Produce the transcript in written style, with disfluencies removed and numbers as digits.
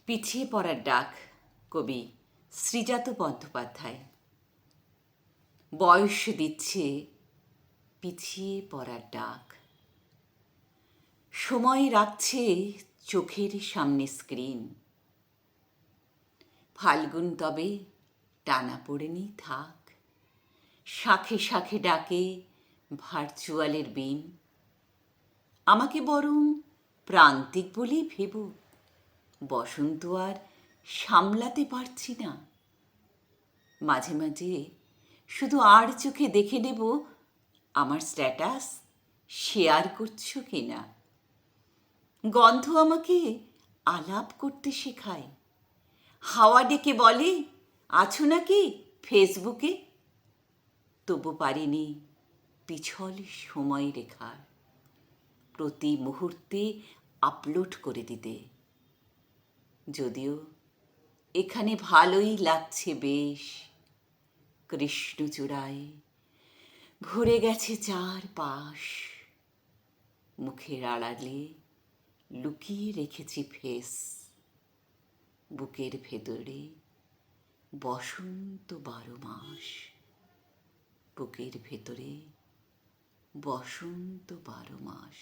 পিছিয়ে পড়ার ডাক, কবি শ্রীজাত বন্দ্যোপাধ্যায়। বয়স দিচ্ছে পিছিয়ে পড়ার ডাক, সময় রাখছে চোখের সামনে স্ক্রিন। ফাল্গুন তবে টানা পড়েনি থাক, শাখে শাখে ডাকে ভার্চুয়ালের বিন। আমাকে বরং প্রান্তিক বলেই ভেব, বসন্ত আর সামলাতে পারছি না। মাঝে মাঝে শুধু আর চোখে দেখে নেব আমার স্ট্যাটাস শেয়ার করছো কিনা। গন্ধ আমাকে আলাপ করতে শেখায়, হাওয়া ডেকে বলে আছো নাকি ফেসবুকে। তবু পারিনি পিছল সময় রেখার প্রতি মুহূর্তে আপলোড করে দিতে। যদিও এখানে ভালোই লাগছে বেশ, কৃষ্ণচূড়ায় ভরে গেছে চারপাশ। মুখের আড়ালে লুকিয়ে রেখেছি ফেস, বুকের ভেতরে বসন্ত 12 মাস। বুকের ভেতরে বসন্ত 12 মাস।